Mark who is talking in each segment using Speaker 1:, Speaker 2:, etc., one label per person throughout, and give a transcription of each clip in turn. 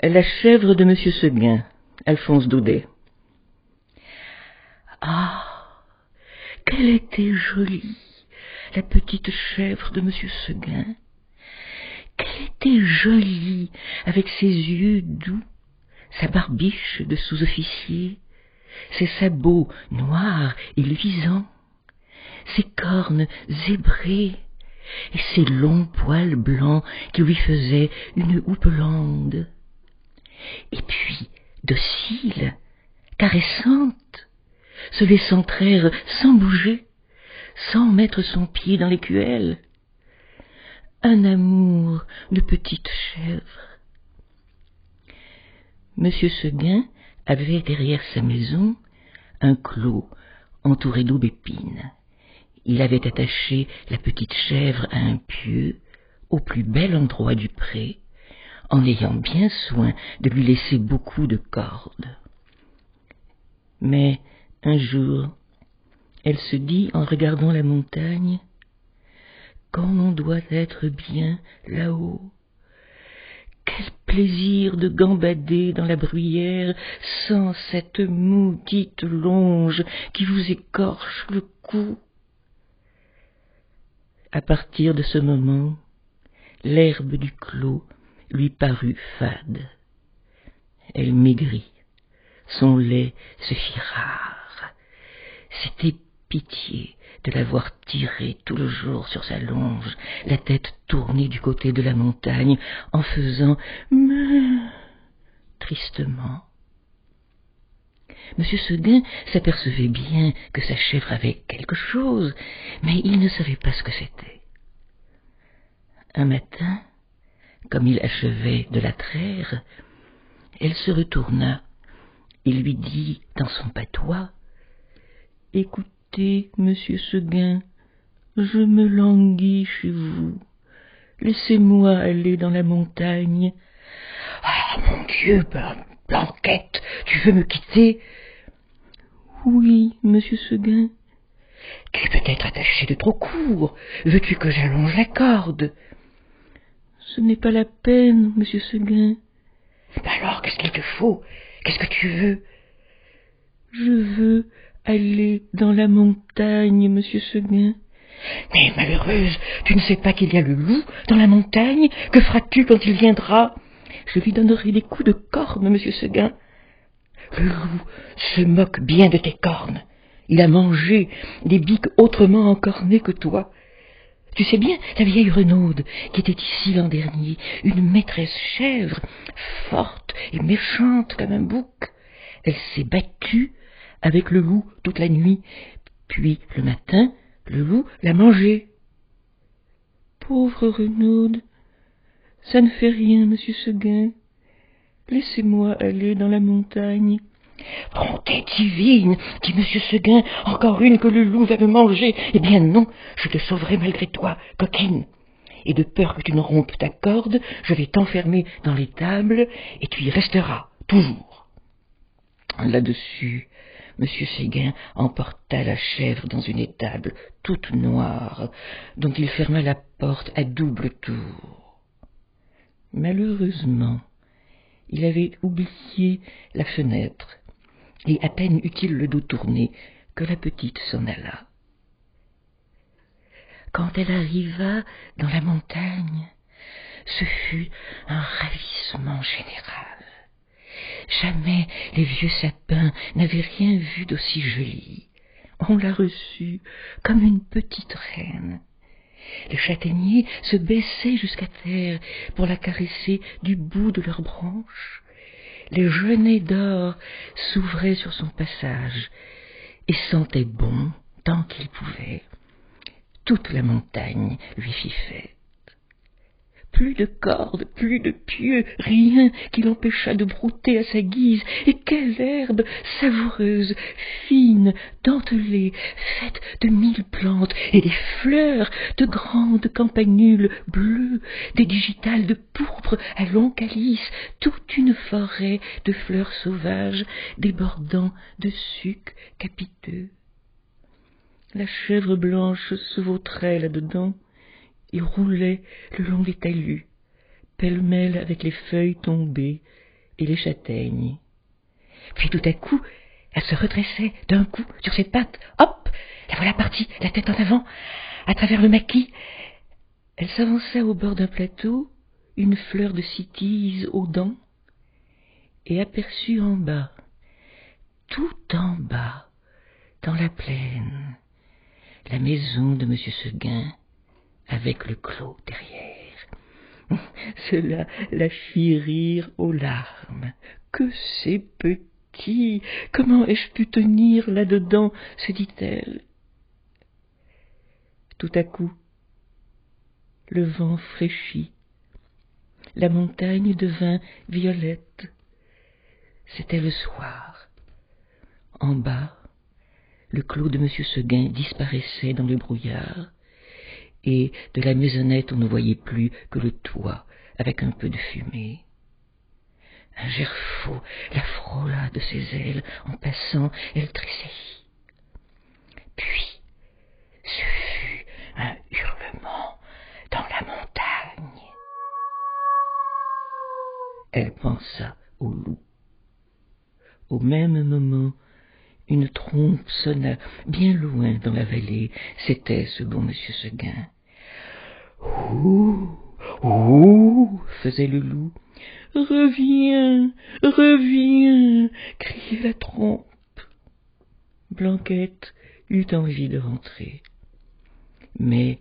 Speaker 1: La chèvre de Monsieur Seguin, Alphonse Daudet. Ah, qu'elle était jolie, la petite chèvre de Monsieur Seguin. Qu'elle était jolie, avec ses yeux doux, sa barbiche de sous-officier, ses sabots noirs et luisants, ses cornes zébrées et ses longs poils blancs qui lui faisaient une houppelande. Et puis, docile, caressante, se laissant traire sans bouger, sans mettre son pied dans l'écuelle. Un amour de petite chèvre. Monsieur Seguin avait derrière sa maison un clos entouré d'aubépines. Il avait attaché la petite chèvre à un pieu au plus bel endroit du pré, en ayant bien soin de lui laisser beaucoup de cordes. Mais un jour, elle se dit en regardant la montagne, « Comme on doit être bien là-haut, quel plaisir de gambader dans la bruyère sans cette maudite longe qui vous écorche le cou. » À partir de ce moment, l'herbe du clos lui parut fade. Elle maigrit, son lait se fit rare. C'était pitié de la voir tirer tout le jour sur sa longe, la tête tournée du côté de la montagne, en faisant « meuh » tristement. Monsieur Seguin s'apercevait bien que sa chèvre avait quelque chose, mais il ne savait pas ce que c'était. Un matin, comme il achevait de la traire, elle se retourna et lui dit dans son patois, « Écoutez, monsieur Seguin, je me languis chez vous. Laissez-moi aller dans la montagne. »« Ah, mon Dieu, Blanquette, tu veux me quitter ?»« Oui, monsieur Seguin. »« Tu es peut-être attaché de trop court. Veux-tu que j'allonge la corde ?»« Ce n'est pas la peine, monsieur Seguin. »« Alors, qu'est-ce qu'il te faut? Qu'est-ce que tu veux ?»« Je veux aller dans la montagne, monsieur Seguin. »« Mais malheureuse, tu ne sais pas qu'il y a le loup dans la montagne? Que feras-tu quand il viendra? »« Je lui donnerai des coups de corne, monsieur Seguin. »« Le loup se moque bien de tes cornes. Il a mangé des biques autrement encornées que toi. Tu sais bien, la vieille Renaude, qui était ici l'an dernier, une maîtresse chèvre, forte et méchante comme un bouc, elle s'est battue avec le loup toute la nuit, puis le matin, le loup l'a mangée. Pauvre Renaude, ça ne fait rien, monsieur Seguin. Laissez-moi aller dans la montagne. Bonté divine, dit monsieur Seguin, encore une que le loup va me manger. Eh bien non, je te sauverai malgré toi, coquine. Et de peur que tu ne rompes ta corde, je vais t'enfermer dans l'étable et tu y resteras, toujours. Là-dessus, monsieur Seguin emporta la chèvre dans une étable toute noire, dont il ferma la porte à double tour. Malheureusement, il avait oublié la fenêtre, et à peine eut-il le dos tourné que la petite s'en alla. Quand elle arriva dans la montagne, ce fut un ravissement général. Jamais les vieux sapins n'avaient rien vu d'aussi joli. On la reçut comme une petite reine. Les châtaigniers se baissaient jusqu'à terre pour la caresser du bout de leurs branches. Les genêts d'or s'ouvraient sur son passage et sentaient bon tant qu'ils pouvaient. Toute la montagne lui fit fête. Plus de cordes, plus de pieux, rien qui l'empêchât de brouter à sa guise. Et quelle herbe savoureuse, fine, dentelée, faite de 1000 plantes, et des fleurs, de grandes campanules bleues, des digitales de pourpre à longs calices, toute une forêt de fleurs sauvages débordant de sucs capiteux. La chèvre blanche se vautrait là-dedans et roulait le long des talus, pêle-mêle avec les feuilles tombées et les châtaignes. Puis tout à coup, elle se redressait d'un coup sur ses pattes. Hop, la voilà partie, la tête en avant, à travers le maquis. Elle s'avança au bord d'un plateau, une fleur de cytise aux dents, et aperçut en bas, tout en bas, dans la plaine, la maison de M. Seguin, avec le clos derrière. Cela la fit rire aux larmes. Que c'est petit! Comment ai-je pu tenir là-dedans? Se dit-elle. Tout à coup, le vent fraîchit. La montagne devint violette. C'était le soir. En bas, le clos de M. Seguin disparaissait dans le brouillard, et de la maisonnette on ne voyait plus que le toit avec un peu de fumée. Un gerfaut la frôla de ses ailes en passant, elle tressaillit. Puis, ce fut un hurlement dans la montagne. Elle pensa au loup. Au même moment, une trompe sonna bien loin dans la vallée. C'était ce bon monsieur Seguin. « Ouh, ouh » faisait le loup. « Reviens, reviens » criait la trompe. Blanquette eut envie de rentrer. Mais,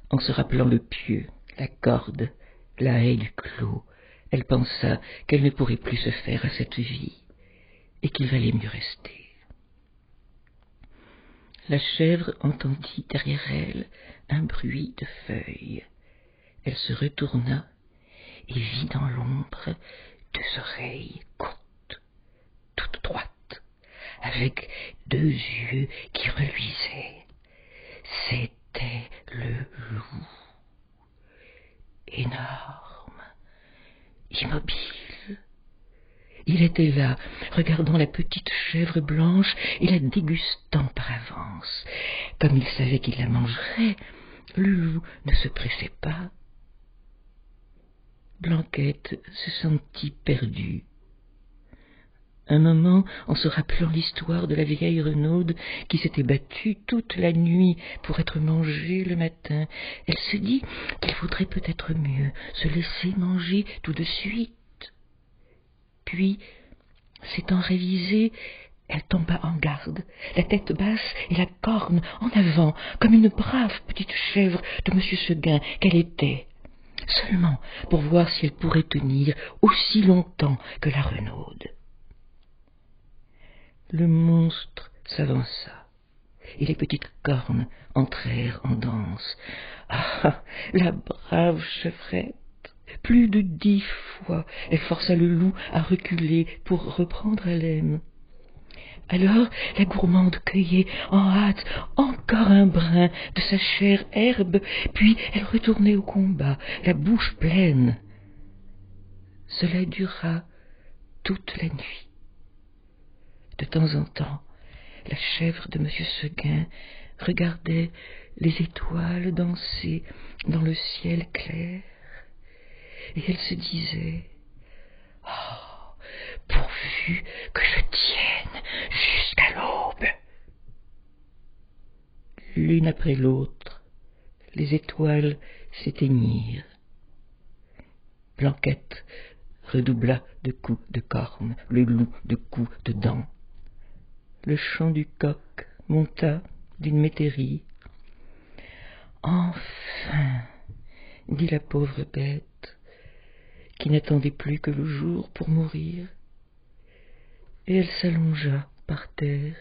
Speaker 1: en se rappelant le pieu, la corde, la haie du clos, elle pensa qu'elle ne pourrait plus se faire à cette vie, et qu'il valait mieux rester. La chèvre entendit derrière elle un bruit de feuilles. Elle se retourna et vit dans l'ombre deux oreilles courtes, toutes droites, avec deux yeux qui reluisaient. C'était le loup, énorme, immobile. Il était là, regardant la petite chèvre blanche et la dégustant par avance. Comme il savait qu'il la mangerait, le loup ne se pressait pas. Blanquette se sentit perdue. Un moment, en se rappelant l'histoire de la vieille renaude qui s'était battue toute la nuit pour être mangée le matin, elle se dit qu'il vaudrait peut-être mieux se laisser manger tout de suite. Puis, s'étant révisée, elle tomba en garde, la tête basse et la corne en avant, comme une brave petite chèvre de M. Seguin qu'elle était, seulement pour voir si elle pourrait tenir aussi longtemps que la renaude. Le monstre s'avança, et les petites cornes entrèrent en danse. Ah, la brave chevrette! Plus de 10 fois, elle força le loup à reculer pour reprendre haleine. Alors la gourmande cueillait en hâte encore un brin de sa chère herbe, puis elle retournait au combat, la bouche pleine. Cela dura toute la nuit. De temps en temps, la chèvre de M. Seguin regardait les étoiles danser dans le ciel clair, et elle se disait « Oh, pourvu que je tienne jusqu'à l'aube !» L'une après l'autre, les étoiles s'éteignirent. Blanquette redoubla de coups de corne, le loup de coups de dents. Le chant du coq monta d'une métairie. « Enfin !» dit la pauvre bête, qui n'attendait plus que le jour pour mourir. Et elle s'allongea par terre,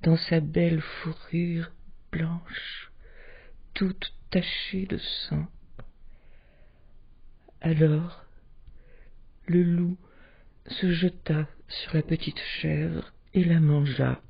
Speaker 1: dans sa belle fourrure blanche, toute tachée de sang. Alors, le loup se jeta sur la petite chèvre et la mangea.